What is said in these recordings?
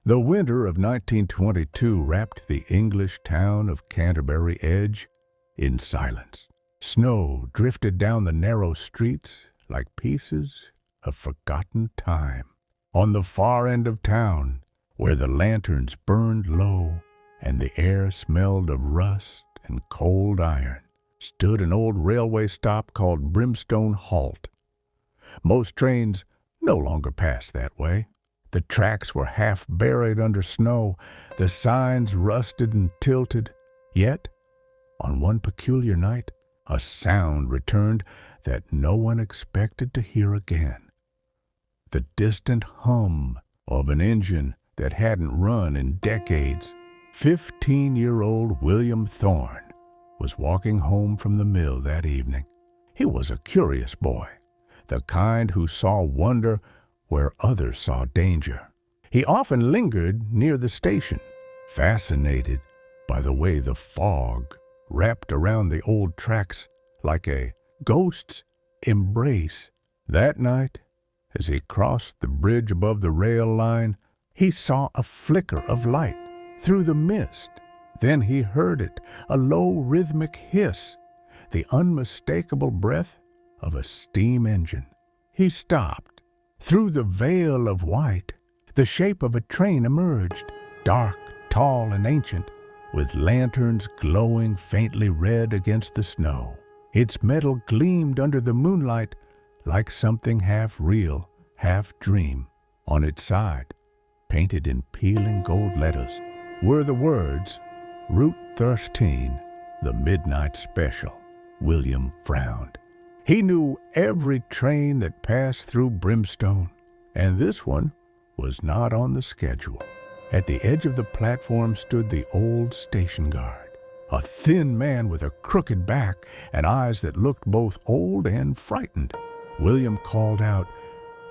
The winter of 1922 wrapped the English town of Canterbury Edge in silence. Snow drifted down the narrow streets like pieces of forgotten time. On the far end of town, where the lanterns burned low and the air smelled of rust and cold iron, stood an old railway stop called Brimstone Halt. Most trains no longer passed that way. The tracks were half buried under snow, the signs rusted and tilted. Yet, on one peculiar night, a sound returned that no one expected to hear again. The distant hum of an engine that hadn't run in decades. 15-year-old William Thorne was walking home from the mill that evening. He was a curious boy, the kind who saw wonder where others saw danger. He often lingered near the station, fascinated by the way the fog wrapped around the old tracks like a ghost's embrace. That night, as he crossed the bridge above the rail line, he saw a flicker of light through the mist. Then he heard it, a low rhythmic hiss, the unmistakable breath of a steam engine. He stopped. Through the veil of white, the shape of a train emerged, dark, tall, and ancient, with lanterns glowing faintly red against the snow. Its metal gleamed under the moonlight like something half real, half dream. On its side, painted in peeling gold letters, were the words, Route 13, the Midnight Special. William frowned. He knew every train that passed through Brimstone, and this one was not on the schedule. At the edge of the platform stood the old station guard, a thin man with a crooked back and eyes that looked both old and frightened. William called out,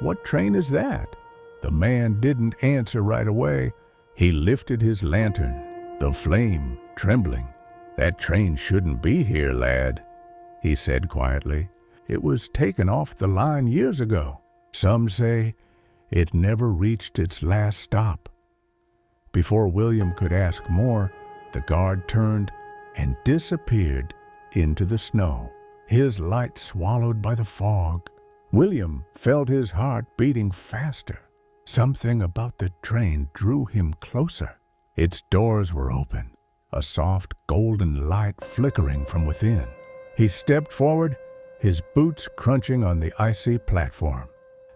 "What train is that?" The man didn't answer right away. He lifted his lantern, the flame trembling. "That train shouldn't be here, lad," he said quietly. "It was taken off the line years ago. Some say it never reached its last stop." Before William could ask more, the guard turned and disappeared into the snow, his light swallowed by the fog. William felt his heart beating faster. Something about the train drew him closer. Its doors were open, a soft golden light flickering from within. He stepped forward, his boots crunching on the icy platform.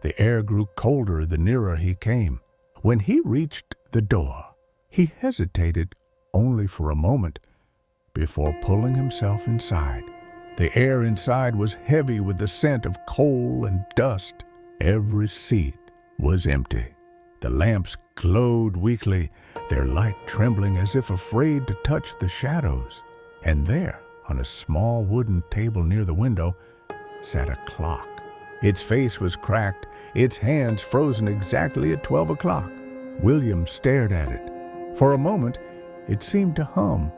The air grew colder the nearer he came. When he reached the door, he hesitated only for a moment before pulling himself inside. The air inside was heavy with the scent of coal and dust. Every seat was empty. The lamps glowed weakly, their light trembling as if afraid to touch the shadows. And there, on a small wooden table near the window, sat a clock. Its face was cracked, its hands frozen exactly at 12 o'clock. William stared at it. For a moment, it seemed to hum,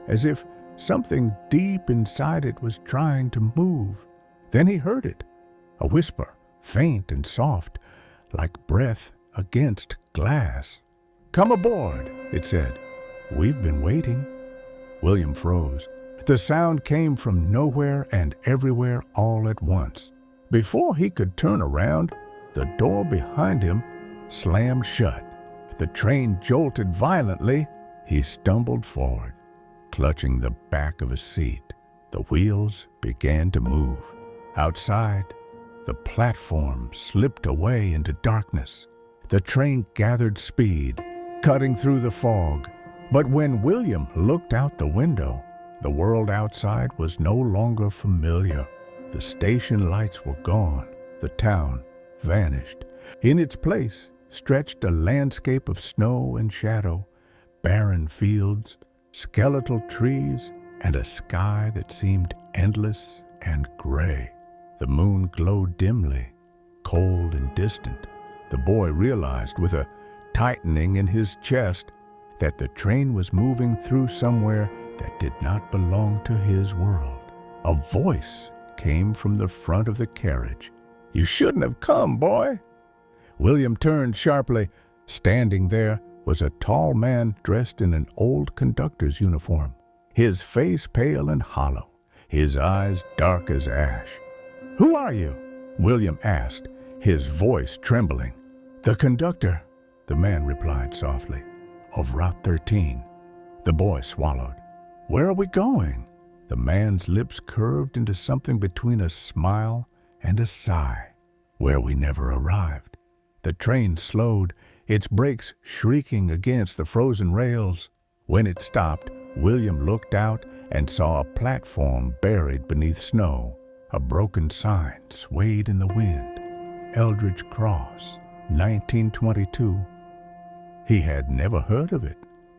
as if something deep inside it was trying to move. Then he heard it, a whisper, faint and soft, like breath against glass. "Come aboard," it said. "We've been waiting." William froze. The sound came from nowhere and everywhere all at once. Before he could turn around, the door behind him slammed shut. The train jolted violently. He stumbled forward, clutching the back of a seat. The wheels began to move. Outside, the platform slipped away into darkness. The train gathered speed, cutting through the fog. But when William looked out the window, the world outside was no longer familiar. The station lights were gone. The town vanished. In its place stretched a landscape of snow and shadow, barren fields, skeletal trees, and a sky that seemed endless and gray. The moon glowed dimly, cold and distant. The boy realized with a tightening in his chest that the train was moving through somewhere that did not belong to his world. A voice came from the front of the carriage. "You shouldn't have come, boy." William turned sharply. Standing there, was a tall man dressed in an old conductor's uniform, his face pale and hollow, his eyes dark as ash. "Who are you?" William asked, his voice trembling. "The conductor," the man replied softly, "of Route 13. The boy swallowed. "Where are we going?" The man's lips curved into something between a smile and a sigh. "Where we never arrived." The train slowed, its brakes shrieking against the frozen rails. When it stopped, William looked out and saw a platform buried beneath snow. A broken sign swayed in the wind. Eldridge Cross, 1922. He had never heard of it.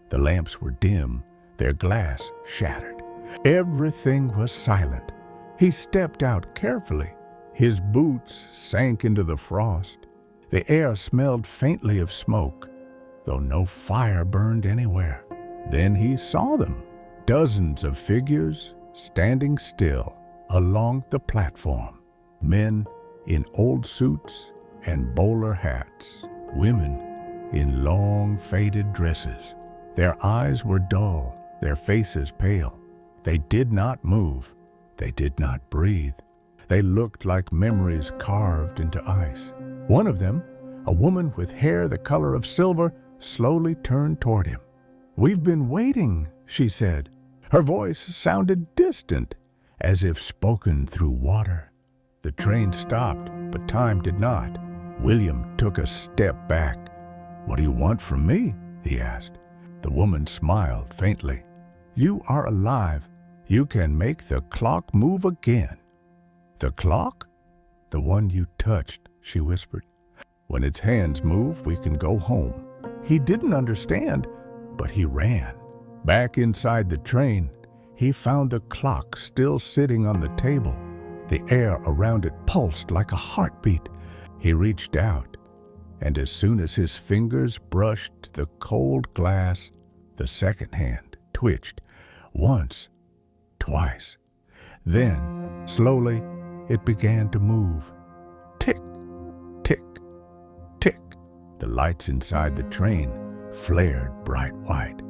The lamps were dim, their glass shattered. Everything was silent. He stepped out carefully. His boots sank into the frost. The air smelled faintly of smoke, though no fire burned anywhere. Then he saw them, dozens of figures standing still along the platform. Men in old suits and bowler hats, women in long faded dresses. Their eyes were dull, their faces pale. They did not move. They did not breathe. They looked like memories carved into ice. One of them, a woman with hair the color of silver, slowly turned toward him. "We've been waiting," she said. Her voice sounded distant, as if spoken through water. The train stopped, but time did not. William took a step back. "What do you want from me?" he asked. The woman smiled faintly. "You are alive. You can make the clock move again." "The clock?" "The one you touched," she whispered. "When its hands move, we can go home." He didn't understand, but he ran. Back inside the train, he found the clock still sitting on the table. The air around it pulsed like a heartbeat. He reached out, and as soon as his fingers brushed the cold glass, the second hand twitched. Once, twice. Then, slowly, it began to move. Tick, tick, tick. The lights inside the train flared bright white.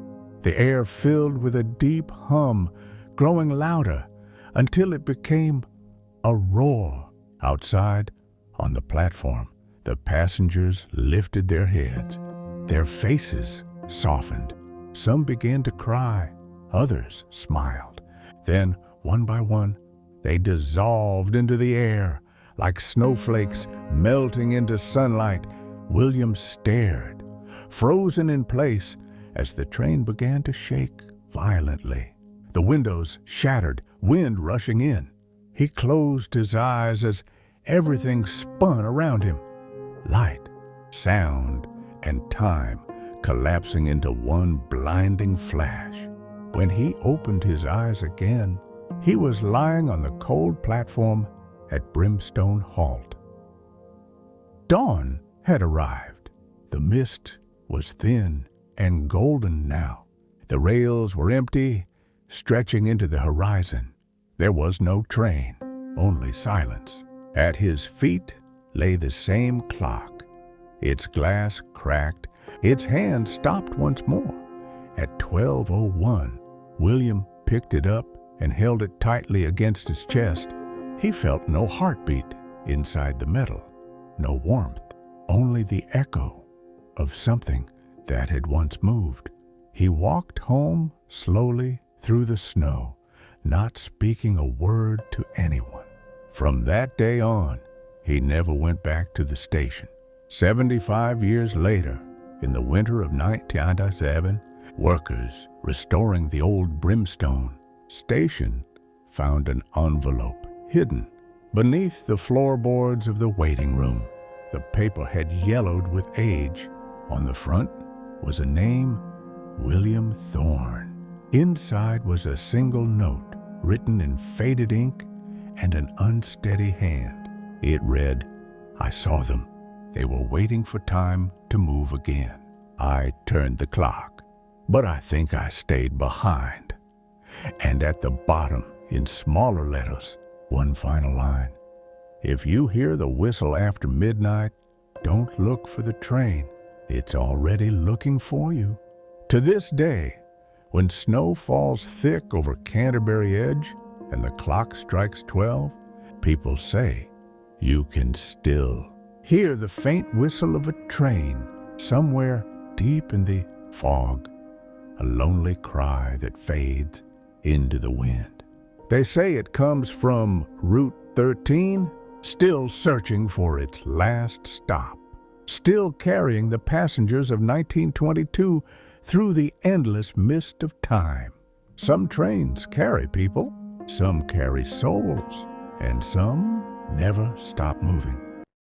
The air filled with a deep hum, growing louder until it became a roar. Outside, on the platform, the passengers lifted their heads. Their faces softened. Some began to cry. Others smiled. Then, one by one, they dissolved into the air, like snowflakes melting into sunlight. William stared, frozen in place, as the train began to shake violently. The windows shattered, wind rushing in. He closed his eyes as everything spun around him. Light, sound, and time collapsing into one blinding flash. When he opened his eyes again, he was lying on the cold platform at Brimstone Halt. Dawn had arrived. The mist was thin and golden now. The rails were empty, stretching into the horizon. There was no train, only silence. At his feet lay the same clock. Its glass cracked. Its hand stopped once more. At 12:01, William picked it up and held it tightly against his chest. He felt no heartbeat inside the metal, no warmth, only the echo of something that had once moved. He walked home slowly through the snow, not speaking a word to anyone. From that day on, he never went back to the station. 75 years later, in the winter of 1907, workers restoring the old Brimstone station found an envelope hidden beneath the floorboards of the waiting room. The paper had yellowed with age. On the front was a name, William Thorne. Inside was a single note written in faded ink and an unsteady hand. It read, "I saw them. They were waiting for time to move again. I turned the clock, but I think I stayed behind." And at the bottom, in smaller letters, one final line. "If you hear the whistle after midnight, don't look for the train. It's already looking for you. To this day, when snow falls thick over Canterbury Edge and the clock strikes 12, people say you can still hear the faint whistle of a train somewhere deep in the fog, a lonely cry that fades into the wind. They say it comes from Route 13, still searching for its last stop, still carrying the passengers of 1922 through the endless mist of time. Some trains carry people, some carry souls, and some never stop moving.